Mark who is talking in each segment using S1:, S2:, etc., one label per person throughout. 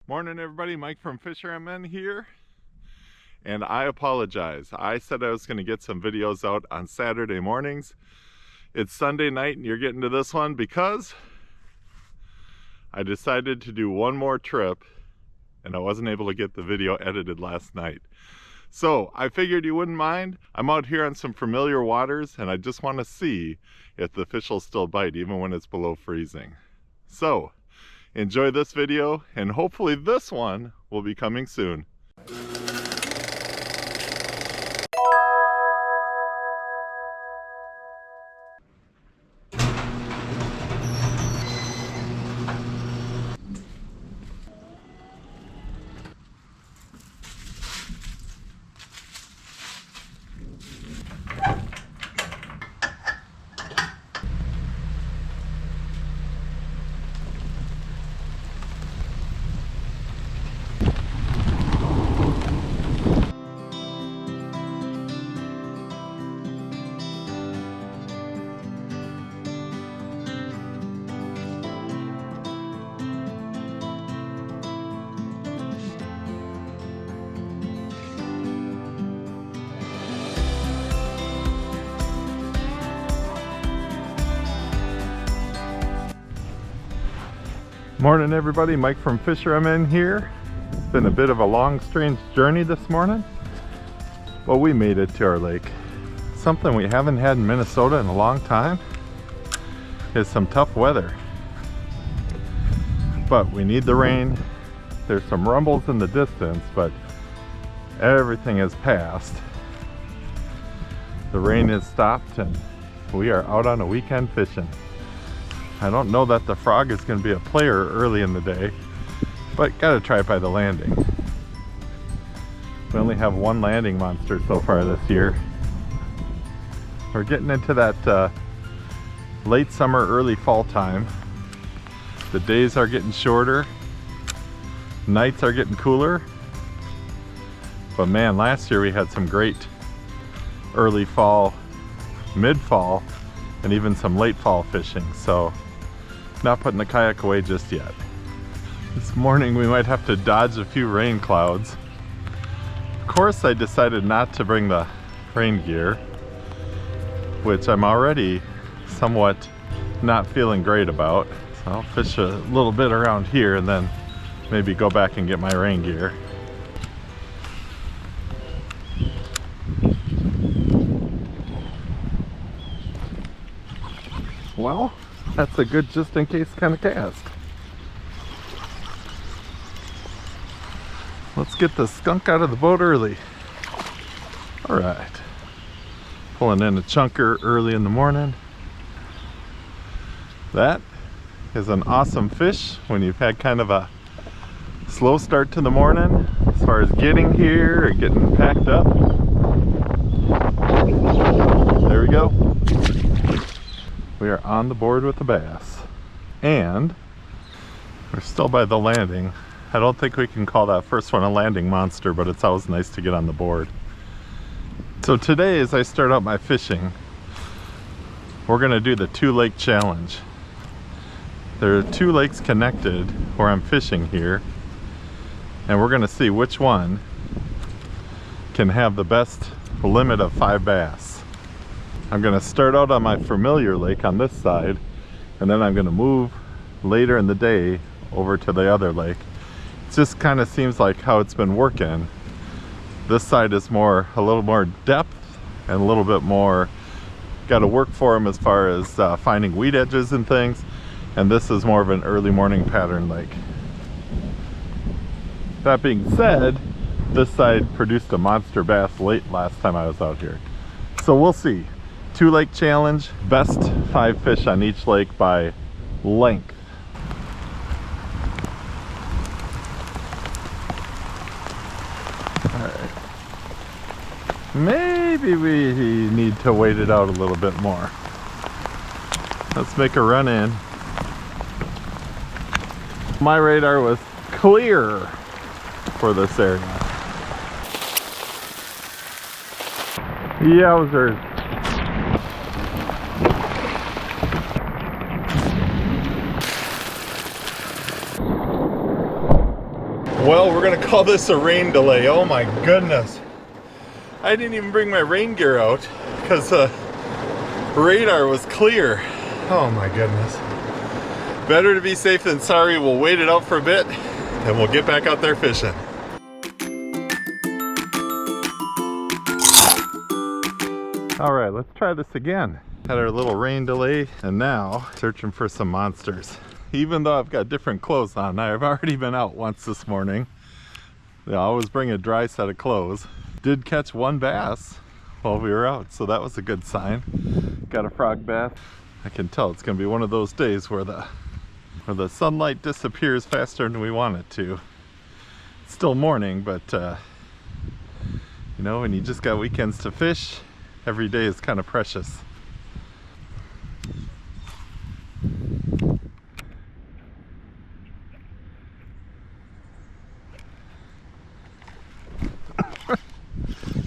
S1: Morning everybody, Mike from FisherMN here. And I apologize. I said I was going to get some videos out on Saturday mornings. It's Sunday night and you're getting to this one because I decided to do one more trip and I wasn't able to get the video edited last night. So I figured you wouldn't mind. I'm out here on some familiar waters and I just want to see if the fish will still bite even when it's below freezing. So enjoy this video and hopefully this one will be coming soon. Morning everybody, Mike from FisherMN here. It's been a bit of a long, strange journey this morning, but we made it to our lake. Something we haven't had in Minnesota in a long time is some tough weather. But we need the rain. There's some rumbles in the distance, but everything has passed. The rain has stopped and we are out on a weekend fishing. I don't know that the frog is going to be a player early in the day, but gotta try it by the landing. We only have one landing monster so far this year. We're getting into that late summer, early fall time. The days are getting shorter, nights are getting cooler, but man, last year we had some great early fall, mid-fall, and even some late fall fishing, so not putting the kayak away just yet. This morning we might have to dodge a few rain clouds. Of course I decided not to bring the rain gear, which I'm already somewhat not feeling great about. So I'll fish a little bit around here and then maybe go back and get my rain gear. Well, that's a good just in case kind of cast. Let's get the skunk out of the boat early. All right, pulling in a chunker early in the morning. That is an awesome fish when you've had kind of a slow start to the morning as far as getting here and getting packed up. There we go. We are on the board with the bass, and we're still by the landing. I don't think we can call that first one a landing monster, but it's always nice to get on the board. So today, as I start out my fishing, we're gonna do the 2-lake challenge. There are 2 lakes connected where I'm fishing here, and we're gonna see which one can have the best limit of 5 bass. I'm going to start out on my familiar lake on this side, and then I'm going to move later in the day over to the other lake. It just kind of seems like how it's been working. This side is a little more depth and a little bit more got to work for them as far as finding weed edges and things, and this is more of an early morning pattern lake. That being said, this side produced a monster bass late last time I was out here, so we'll see. 2-lake challenge, best 5 fish on each lake by length. All right. Maybe we need to wait it out a little bit more. Let's make a run in. My radar was clear for this area. Yowzers. Well, we're gonna call this a rain delay. Oh my goodness. I didn't even bring my rain gear out because the radar was clear. Oh my goodness. Better to be safe than sorry. We'll wait it out for a bit and we'll get back out there fishing. All right, let's try this again. Had our little rain delay and now searching for some monsters. Even though I've got different clothes on, I've already been out once this morning. I always bring a dry set of clothes. Did catch one bass while we were out, so that was a good sign. Got a frog bass. I can tell it's gonna be one of those days where the sunlight disappears faster than we want it to. It's still morning, but you know, when you just got weekends to fish, every day is kind of precious.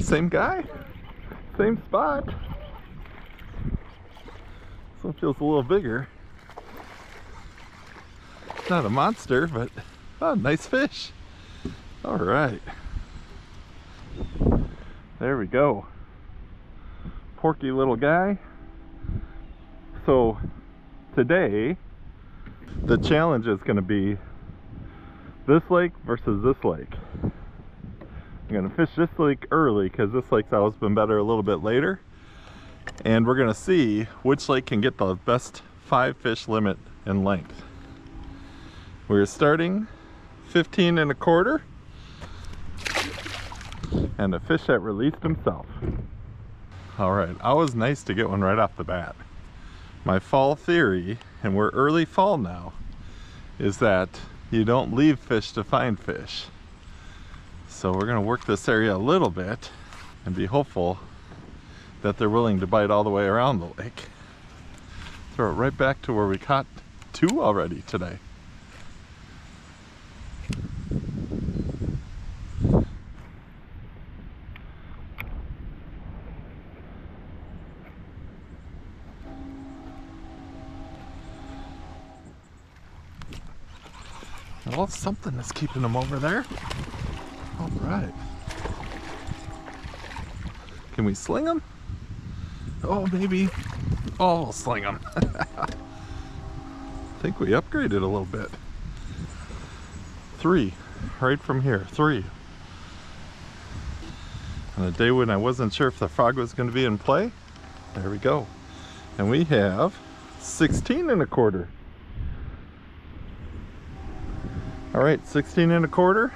S1: Same guy, same spot. This one feels a little bigger. It's not a monster, but oh, nice fish. All right, there we go. Porky little guy. So today the challenge is going to be this lake versus this lake. I'm going to fish this lake early because this lake's always been better a little bit later, and we're going to see which lake can get the best 5 fish limit in length. We're starting 15 1/4 and a fish that released himself. All right, always nice to get one right off the bat. My fall theory, and we're early fall now, is that you don't leave fish to find fish. So we're gonna work this area a little bit and be hopeful that they're willing to bite all the way around the lake. Throw it right back to where we caught 2 already today. Well, something is keeping them over there. All right. Can we sling them? Oh, maybe. Oh, we'll sling them. I think we upgraded a little bit. 3, right from here, 3. On a day when I wasn't sure if the frog was going to be in play, there we go. And we have 16 1/4. All right, 16 1/4.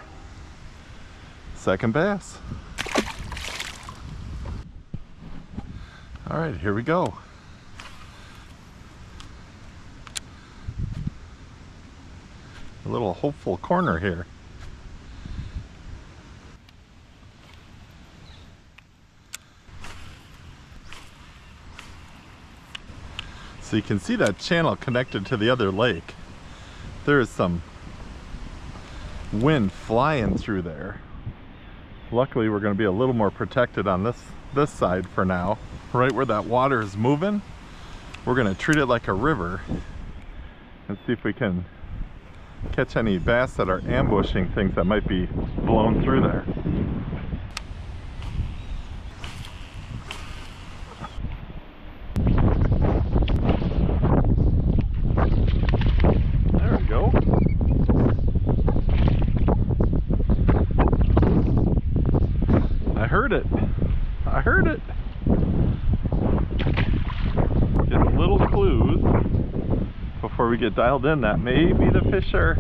S1: Second bass. All right, here we go. A little hopeful corner here. So you can see that channel connected to the other lake. There is some wind flying through there. Luckily we're going to be a little more protected on this side for now. Right where that water is moving, we're going to treat it like a river and see if we can catch any bass that are ambushing things that might be blown through there. There we go. I heard it. I heard it. Getting little clues before we get dialed in that maybe the fish are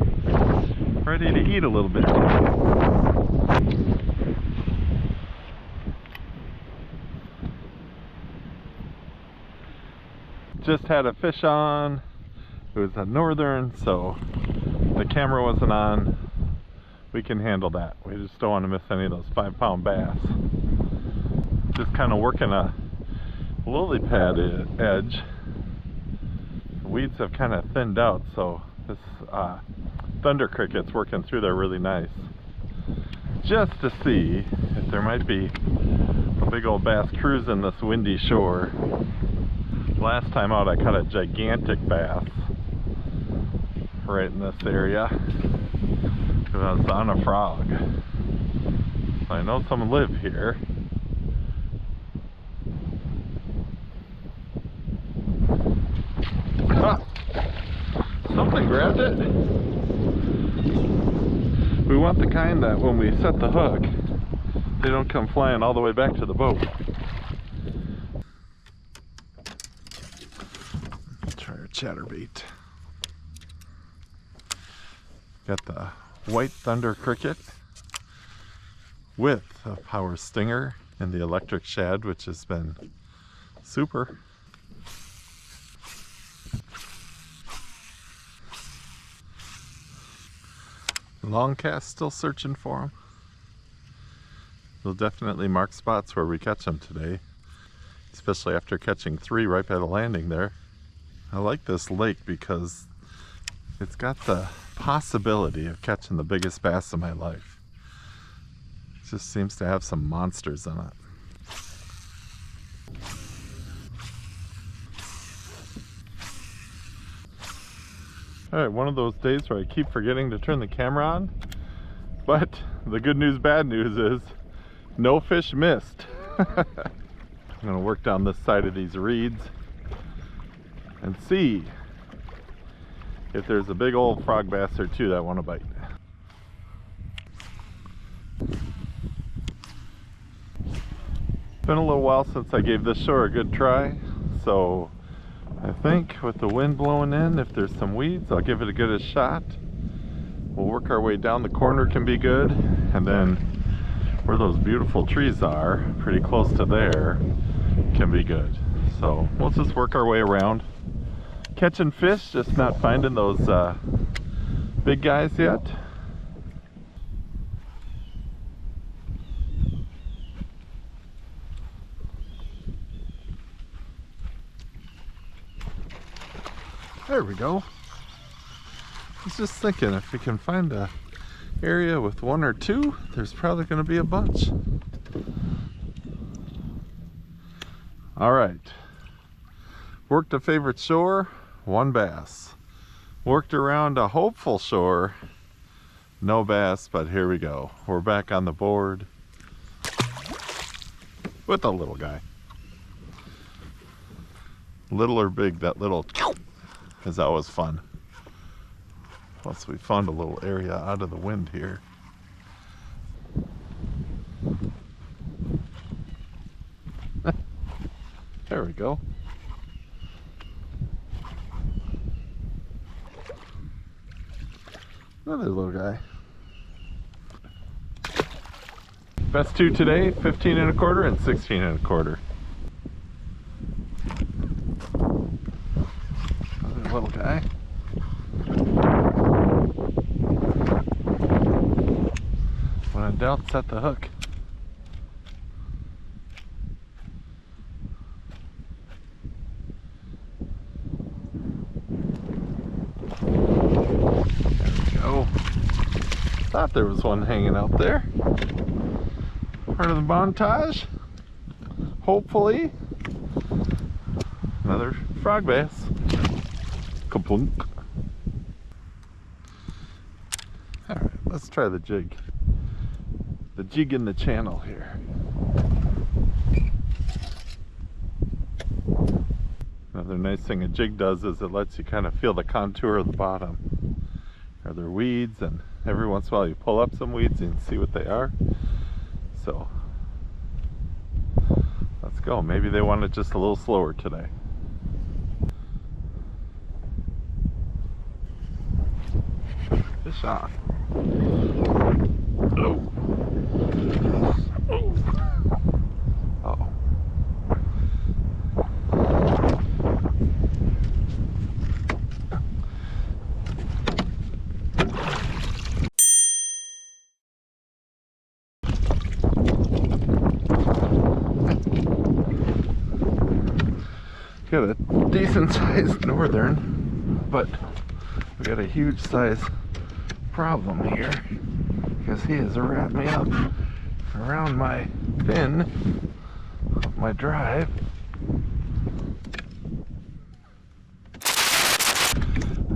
S1: ready to eat a little bit. Just had a fish on. It was a northern, so the camera wasn't on. We can handle that. We just don't want to miss any of those 5-pound bass. Just kind of working a lily pad edge. The weeds have kind of thinned out, so this thunder cricket's working through there really nice. Just to see if there might be a big old bass cruising this windy shore. Last time out I caught a gigantic bass right in this area. because I was on a frog. So I know some live here. Ah, something grabbed it. We want the kind that when we set the hook, they don't come flying all the way back to the boat. Let's try our chatterbait. Got the white thunder cricket with a power stinger and the electric shad, which has been super. Long cast still searching for them. We'll definitely mark spots where we catch them today, especially after catching 3 right by the landing there. I like this lake because it's got the possibility of catching the biggest bass of my life. It just seems to have some monsters in it. Alright, one of those days where I keep forgetting to turn the camera on, but the good news, bad news is no fish missed. I'm going to work down this side of these reeds and see if there's a big old frog bass or two that want to bite. It's been a little while since I gave this shore a good try, so I think with the wind blowing in, if there's some weeds, I'll give it a good shot. We'll work our way down. The corner can be good, and then where those beautiful trees are, pretty close to there, can be good. So we'll just work our way around. Catching fish, just not finding those big guys yet. There we go. I was just thinking if we can find a area with 1 or 2, there's probably going to be a bunch. All right. Worked a favorite shore, 1 bass. Worked around a hopeful shore, no bass, but here we go. We're back on the board with a little guy. Little or big, that little is always fun. Plus we found a little area out of the wind here. There we go. Another little guy. Best 2 today, 15 1/4 and 16 1/4. Another little guy. When in doubt, set the hook. Thought there was one hanging out there. Part of the montage. Hopefully. Another frog bass. Kaplunk. Alright, let's try the jig. The jig in the channel here. Another nice thing a jig does is it lets you kind of feel the contour of the bottom. Are there weeds? And every once in a while you pull up some weeds and see what they are. So let's go. Maybe they want it just a little slower today. Fish on. Oh. Oh. Uh-oh. Got a decent sized northern, but we got a huge size problem here because he has wrapped me up around my fin of my drive.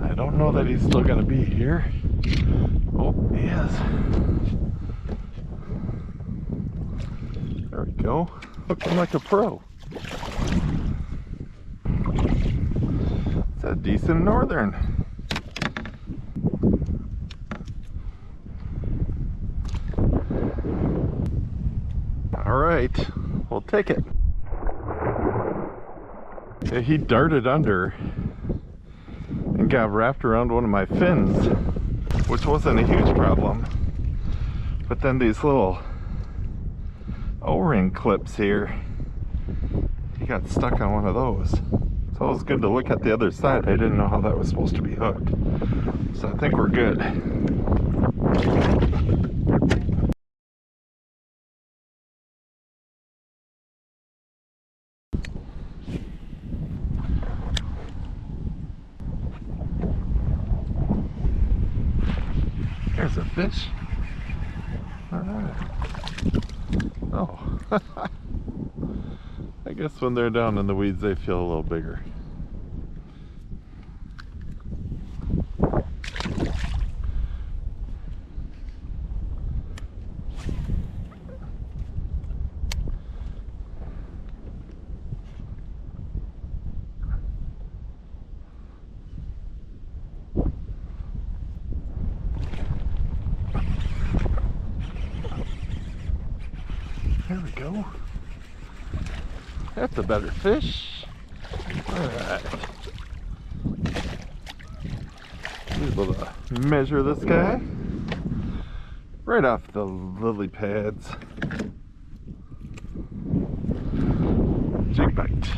S1: I don't know that he's still gonna be here. Oh, he is. There we go. Looking like a pro. It's a decent northern. All right, we'll take it. Yeah, he darted under and got wrapped around one of my fins, which wasn't a huge problem. But then these little O-ring clips here, he got stuck on one of those. So it was good to look at the other side. I didn't know how that was supposed to be hooked. So I think we're good. There's a fish. All right. Oh. I guess when they're down in the weeds, they feel a little bigger. There we go. That's a better fish. Alright. Be able to measure this guy right off the lily pads. Jig bite.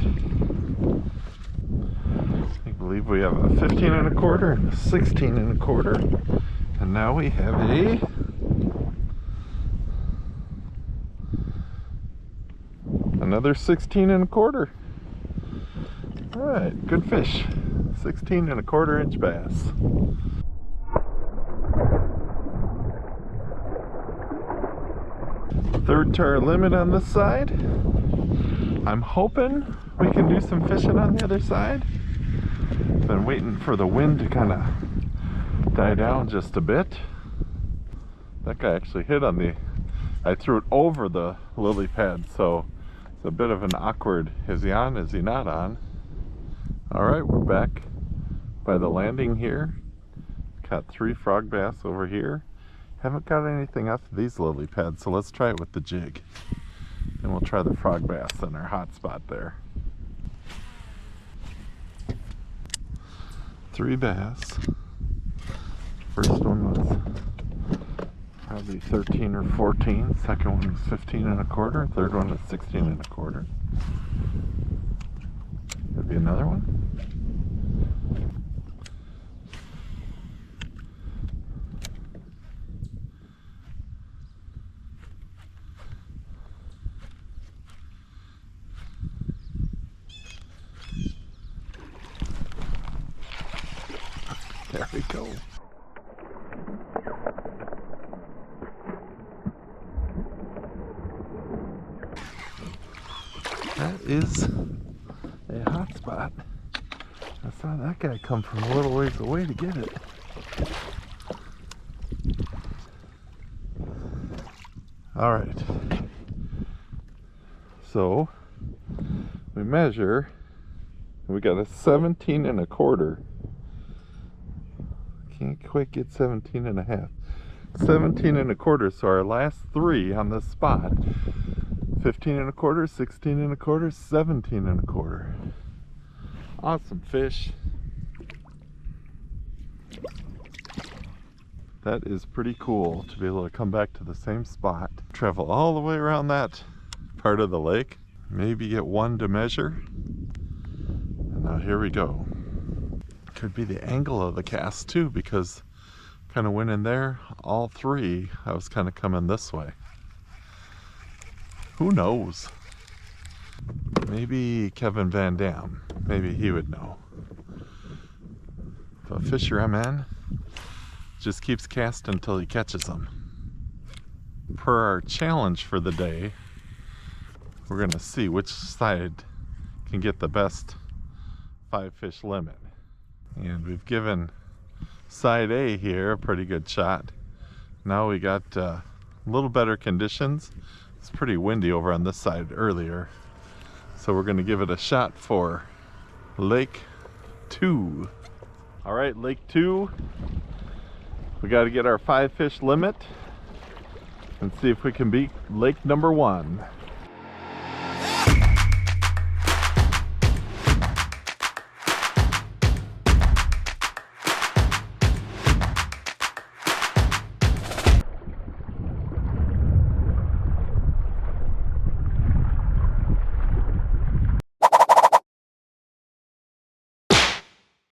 S1: I believe we have a 15 and a quarter and a 16 and a quarter. And now we have another 16 and a quarter. All right, good fish. 16 and a quarter inch bass. Third to our limit on this side. I'm hoping we can do some fishing on the other side. Been waiting for the wind to kind of die down just a bit. That guy actually hit on I threw it over the lily pad, so it's a bit of an awkward, is he on, is he not on? All right, we're back by the landing here. Caught 3 frog bass over here. Haven't got anything off of these lily pads, so let's try it with the jig. And we'll try the frog bass in our hot spot there. 3 bass. First one was probably 13 or 14. Second one was 15 and a quarter. Third one was 16 and a quarter. Could be another one. There we go. That is a hot spot. I saw that guy come from a little ways away to get it. All right. So we measure. We got a 17 and a quarter. Can't quite get 17 and a half. 17 and a quarter. So our last 3 on this spot. 15 and a quarter, 16 and a quarter, 17 and a quarter. Awesome fish. That is pretty cool to be able to come back to the same spot, travel all the way around that part of the lake, maybe get one to measure. And now here we go. Could be the angle of the cast too, because kind of went in there, all 3, I was kind of coming this way. Who knows? Maybe Kevin Van Dam. Maybe he would know. But FisherMN just keeps casting until he catches them. Per our challenge for the day, we're going to see which side can get the best 5 fish limit. And we've given side A here, a pretty good shot. Now we got a little better conditions. It's pretty windy over on this side earlier. So we're gonna give it a shot for Lake 2. All right, Lake 2. We gotta get our 5 fish limit and see if we can beat lake number 1.